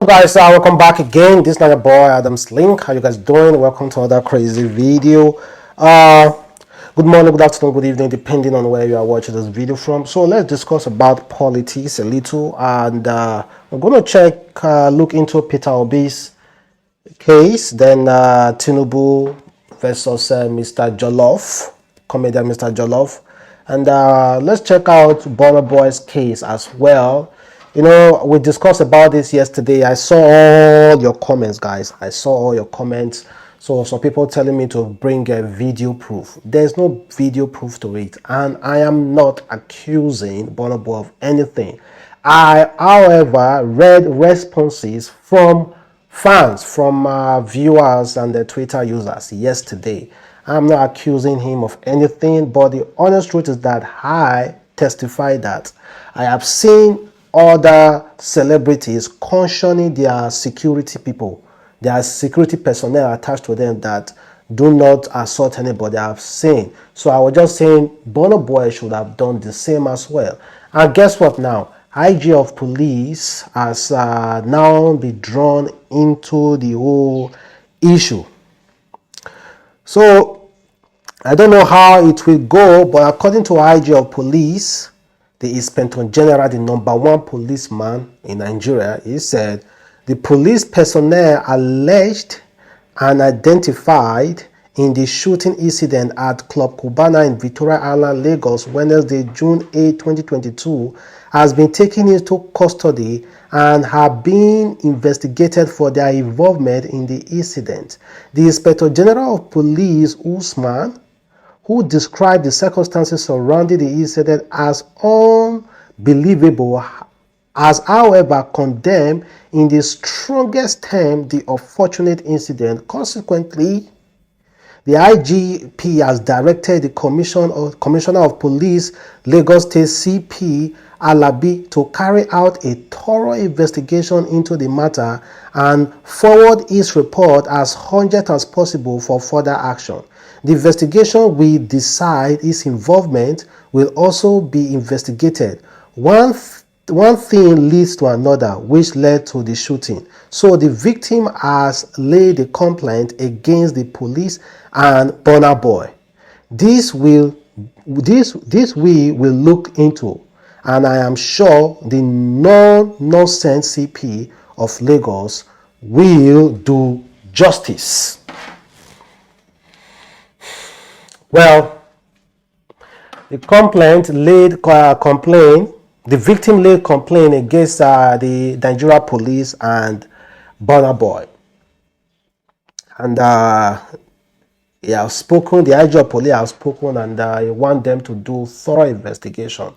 Guys, welcome back again. This is not your boy Adamslink. How you guys doing? Welcome to another crazy video. Good morning, good afternoon, good evening, depending on where you are watching this video from. So let's discuss about politics a little, and we're going to look into Peter Obi's case, then Tinubu versus Mr. Joloff, comedian Mr. Joloff, and let's check out Burna Boy's case as well. You know, we discussed about this yesterday. I saw all your comments, guys. I saw all your comments. So some people telling me to bring a video proof. There's no video proof to it, and I am not accusing Burna Boy of anything. I, however, read responses from fans, from viewers and the Twitter users yesterday. I'm not accusing him of anything, but the honest truth is that I testify that I have seen other celebrities cautioning their security people, their security personnel attached to them, that do not assault anybody. I've seen. So I was just saying Burna Boy should have done the same as well. And guess what now? IG of police has now been drawn into the whole issue. So I don't know how it will go, but according to IG of police, the Inspector General, the #1 policeman in Nigeria, he said the police personnel alleged and identified in the shooting incident at Club Cubana in Victoria Island, Lagos, Wednesday, June 8, 2022, has been taken into custody and have been investigated for their involvement in the incident. The Inspector General of Police, Usman, who described the circumstances surrounding the incident as unbelievable, has however condemned in the strongest terms the unfortunate incident. Consequently, the IGP has directed the Commissioner of Police, Lagos State CP Alabi, to carry out a thorough investigation into the matter and forward his report as urgent as possible for further action. The investigation will decide his involvement will also be investigated. One thing leads to another, which led to the shooting. So the victim has laid a complaint against the police and Burna Boy. This we will look into, and I am sure the no-nonsense CP of Lagos will do justice. Well, the victim laid complaint against the Nigeria police and Burna Boy. And he has spoken, the IG of police has spoken, and he want them to do thorough investigation.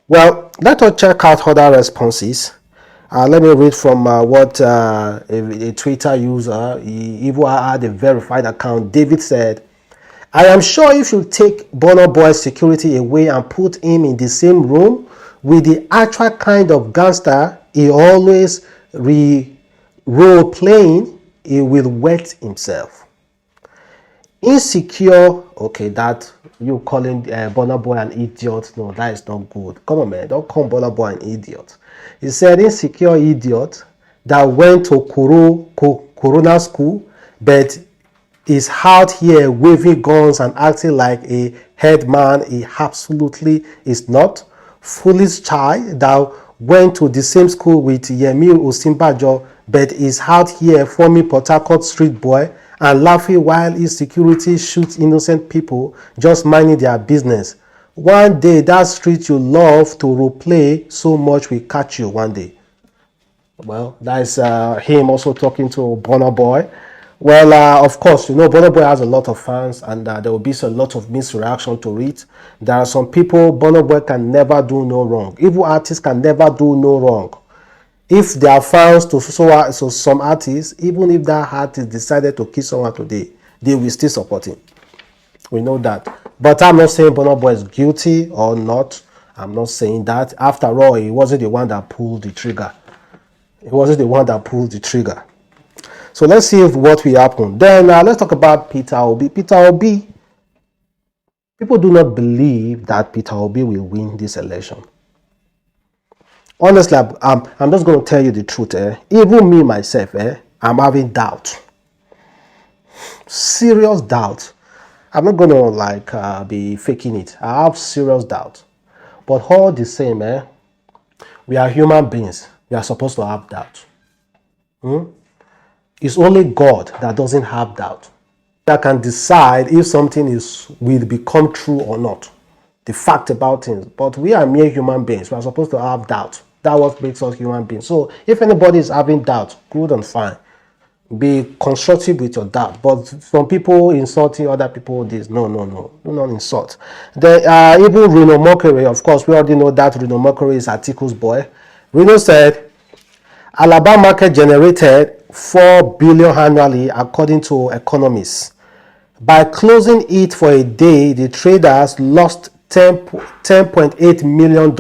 Well, let us check out other responses. Let me read from what a Twitter user, he even had a verified account. David said, I am sure if you take Burna Boy's security away and put him in the same room with the actual kind of gangster he always role playing, he will wet himself. Insecure, okay, that you calling Burna Boy an idiot, no, that is not good. Come on, man, don't call Burna Boy an idiot. He said insecure idiot that went to Corona school, but is out here waving guns and acting like a headman. He absolutely is not. Foolish child that went to the same school with Yemi Osinbajo, but is out here forming Port Harcourt street boy and laughing while his security shoots innocent people just minding their business. One day that street you love to replay so much will catch you one day. Well, that is him also talking to Burna Boy. Well, of course, you know, Burna Boy has a lot of fans, and there will be a lot of misreaction to it. There are some people, Burna Boy can never do no wrong. Evil artists can never do no wrong. If they are fans to so some artists, even if that artist decided to kill someone today, they will still support him. We know that. But I'm not saying Burna Boy is guilty or not. I'm not saying that. After all, he wasn't the one that pulled the trigger. He wasn't the one that pulled the trigger. So let's see what will happen. Then let's talk about Peter Obi. Peter Obi, people do not believe that Peter Obi will win this election. Honestly, I'm just going to tell you the truth. Even me, myself, I'm having doubt. Serious doubt. I'm not going to be faking it. I have serious doubt. But all the same, we are human beings. We are supposed to have doubt. It's only God that doesn't have doubt. That can decide if something will become true or not. The fact about things. But we are mere human beings. We are supposed to have doubt. That's what makes us human beings. So if anybody is having doubt, good and fine. Be constructive with your doubt. But some people insulting other people, this no. Do not insult. Even Reno Mockery, of course, we already know that Reno Mockery is Atiku's boy. Reno said Alabama market generated 4 billion annually according to economists. By closing it for a day, the traders lost $10.8 million.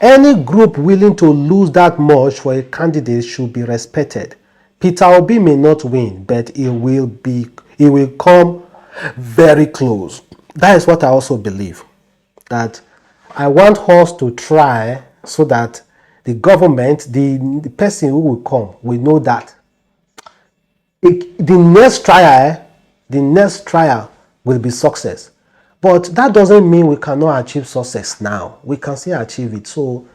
Any group willing to lose that much for a candidate should be respected. Peter Obi may not win, but it will come very close. That is what I also believe. That I want us to try so that the government, the person who will come, will know that the next trial will be success. But that doesn't mean we cannot achieve success now. We can still achieve it. So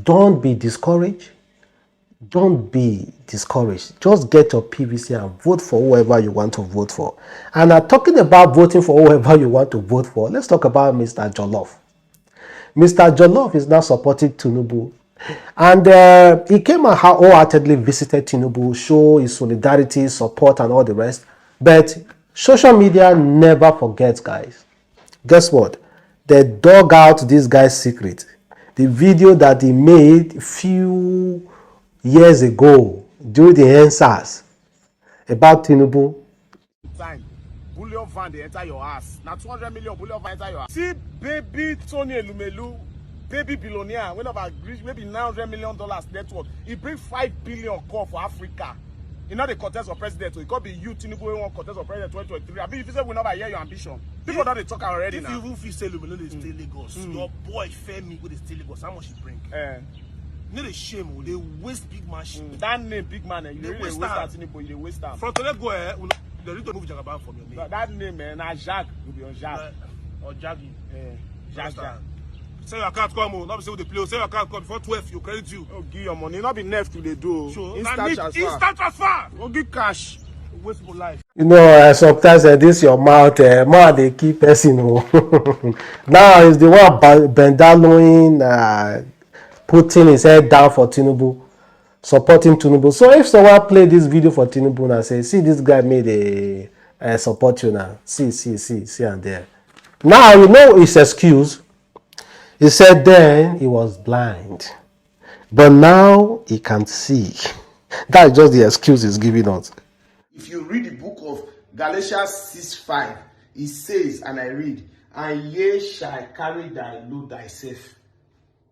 don't be discouraged. Don't be discouraged. Just get your PVC and vote for whoever you want to vote for. And talking about voting for whoever you want to vote for, let's talk about Mr. Joloff. Mr. Joloff is now supporting Tinubu. And he came and wholeheartedly visited Tinubu, show his solidarity, support, and all the rest. But social media never forgets, guys. Guess what? They dug out this guy's secret. The video that he made a few years ago during the NSAS about Tinubu. Time. Bullion van they enter your ass. Now 200 million bullion van enter your ass. See baby Tony Elumelu, baby billionaire, when I've agreed maybe $900 million net worth. He bring 5 billion call for Africa. You know the contest for president, so it could be you, Tinubu, who contest for president 2023. I mean, if you say we never hear your ambition, people don't talk already if now. If you even say Lumelo is stay Lagos, your boy Femi with the stay Lagos, how much he bring? You know the shame, they waste big man shit. That name, big man, you really waste that Tinubu, you waste that. From today go ahead, they need to move Jagaban from your name. That name, man, Jacques will be on Jacques. Or Jaggy. Jacques. Say your account come, not say with the play. Say your account come before 12, you credit you. Oh, give your money, not be left to the do. Sure. Instant transfer. Instant transfer. Oh, give cash. Waste for life. You know, sometimes this your mouth, man, they keep person. Now is the one Bendaloing, putting his head down for Tinubu, supporting Tinubu. So if someone play this video for Tinubu and say, see, this guy made a support you now. See, and there. Now, you know his excuse. He said then he was blind. But now he can see. That's just the excuse he's giving us. If you read the book of Galatians 6:5, it says, and I read, and ye shall carry thy load thyself.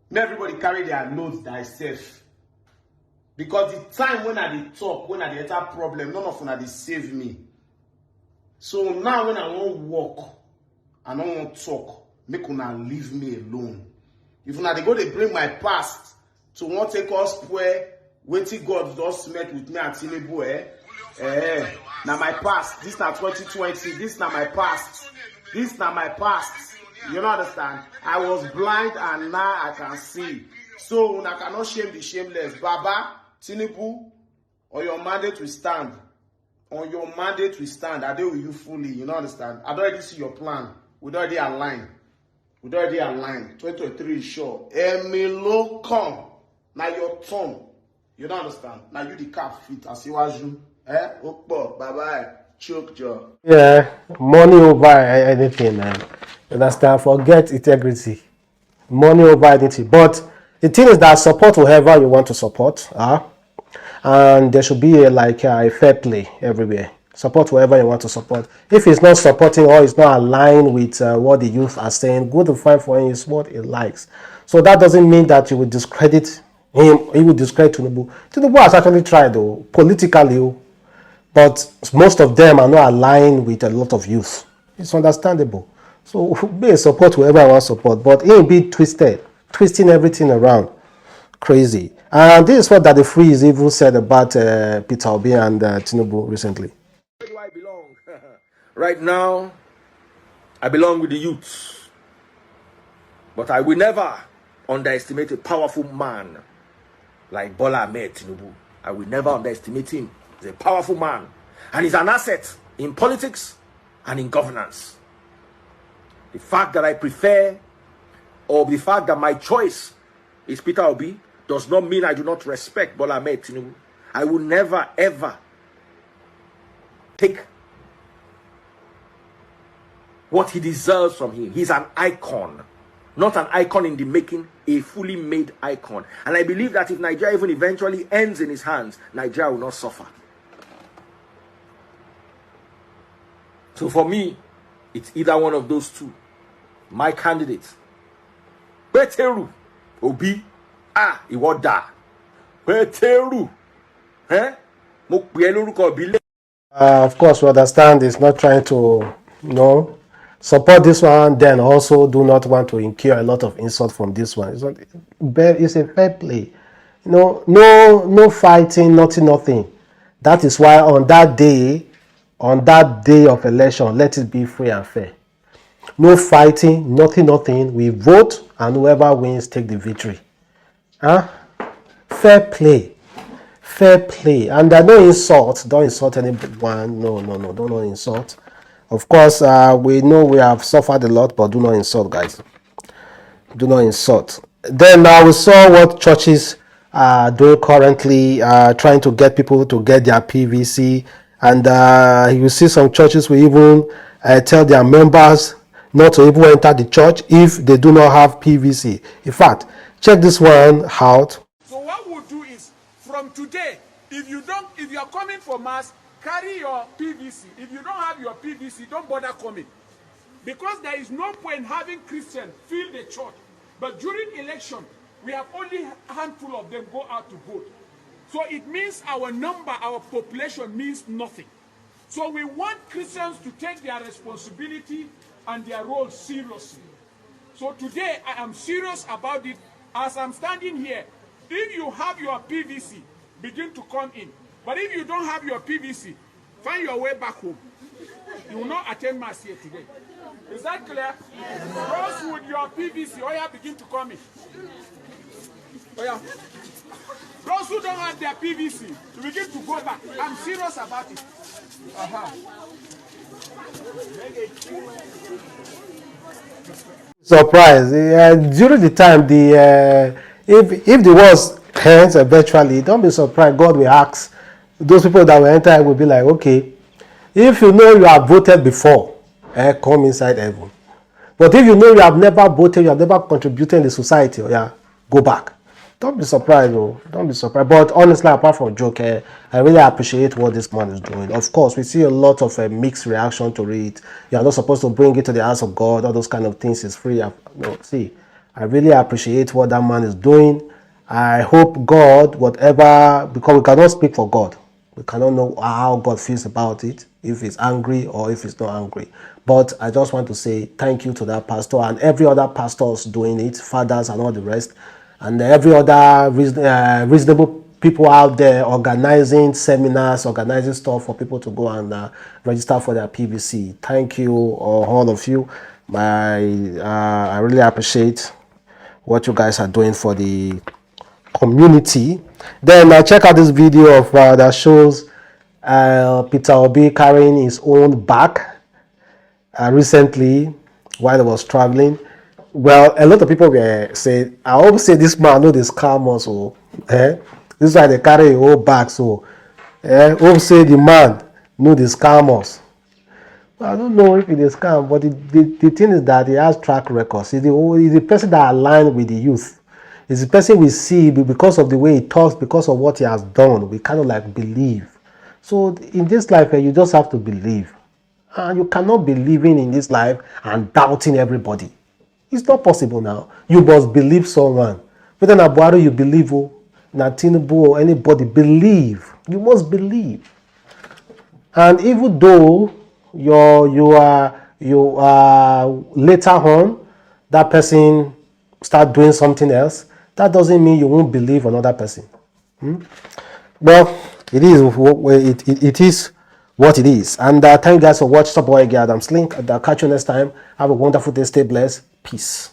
Not everybody carry their loads thyself. Because the time when I dey talk, when I dey enter problem, none of them dey save me. So now when I won't walk, I don't want talk, make una leave me alone. If una dey go dey bring my past to want take us where waiting God just met with me and Tinubu, now my past, this na 2020, this na my past. This na my past. You don't understand? I was blind and now I can see. So I cannot shame the shameless. Baba, Tinubu, on your mandate we stand. On your mandate we stand. I deal with you fully. You don't understand? I don't already see your plan. We don't already align. 2023 is sure. Emilo come. Now your turn. You don't understand? Now you the cap fit. I see what you. Okpo, bye-bye. Choke jaw. Yeah, money over anything, man. You understand? Forget integrity. Money over anything. But the thing is that support whoever you want to support. And there should be a fair play everywhere. Support whoever you want to support. If it's not supporting or it's not aligned with what the youth are saying, good and fine for him is what he likes. So that doesn't mean that you will discredit him. He will discredit Tinubu. Tinubu has actually tried, though, politically. But most of them are not aligned with a lot of youth. It's understandable. So be a support whoever I want to support. But he be twisting everything around. Crazy. And this is what Daddy Freeze even said about Peter Obi and Tinubu recently. Where do I belong? Right now, I belong with the youth. But I will never underestimate a powerful man like Bola Ahmed Tinubu. I will never underestimate him. He's a powerful man. And he's an asset in politics and in governance. The fact that I prefer, or the fact that my choice is Peter Obi, does not mean I do not respect Bola Ahmed Tinubu. I will never, ever take what he deserves from him. He's an icon. Not an icon in the making, a fully made icon. And I believe that if Nigeria even eventually ends in his hands, Nigeria will not suffer. So for me, it's either one of those two. My candidate, Peter Obi, Iwoda. Peter, of course, we understand it's not trying to, support this one, then also do not want to incur a lot of insult from this one. It's a fair play. No fighting, nothing. That is why on that day of election, let it be free and fair. No fighting, nothing. We vote, and whoever wins take the victory. Fair play. And no insult. Don't insult anyone. No. Don't insult. Of course, we know we have suffered a lot, but do not insult, guys. Do not insult. Then we saw what churches are doing currently, trying to get people to get their PVC. And you see some churches will even tell their members not to even enter the church if they do not have PVC. In fact, check this one out. So what we'll do is, from today, if you are coming for mass, carry your PVC. If you don't have your PVC, don't bother coming. Because there is no point having Christians fill the church. But during election, we have only a handful of them go out to vote. So it means our number, our population means nothing. So we want Christians to take their responsibility and their role seriously. So today I am serious about it. As I'm standing here, if you have your PVC, begin to come in. But if you don't have your PVC, find your way back home. You will not attend mass here today. Is that clear? Yes. Those with your PVC, begin to come in. Those who don't have their PVC, you begin to go back. I'm serious about it. Surprise! During the time, if the wars ends eventually, don't be surprised. God will ask those people that will enter. Will be like, okay, if you know you have voted before, come inside heaven. But if you know you have never voted, you have never contributed in the society, go back. Don't be surprised, though. Don't be surprised. But honestly, apart from joke, I really appreciate what this man is doing. Of course, we see a lot of mixed reaction to it. You are not supposed to bring it to the house of God. All those kind of things is free. See, I really appreciate what that man is doing. I hope God, whatever, because we cannot speak for God. We cannot know how God feels about it, if he's angry or if he's not angry. But I just want to say thank you to that pastor and every other pastors doing it, fathers and all the rest. And every other reasonable people out there organizing seminars, organizing stuff for people to go and register for their PVC. Thank you, all of you. I really appreciate what you guys are doing for the community. Then check out this video of that shows Peter Obi carrying his own bag recently while he was traveling. Well, a lot of people were saying, I always say this man know this scam also. This is why they carry a whole bag. So, always say the man know the scammers. I don't know if it is scam, but the thing is that he has track records. He's the person that aligned with the youth. It's the person we see because of the way he talks, because of what he has done. We kind of like believe. So in this life, you just have to believe. And you cannot be living in this life and doubting everybody. It's not possible now. You must believe someone. Whether na Buhari you believe, na Tinubu or anybody, believe. You must believe. And even though you are later on, that person start doing something else, that doesn't mean you won't believe another person. Well, it is what it is. And thank you guys for watching. Stop boy, Adamslink. I'll catch you next time. Have a wonderful day. Stay blessed. Peace.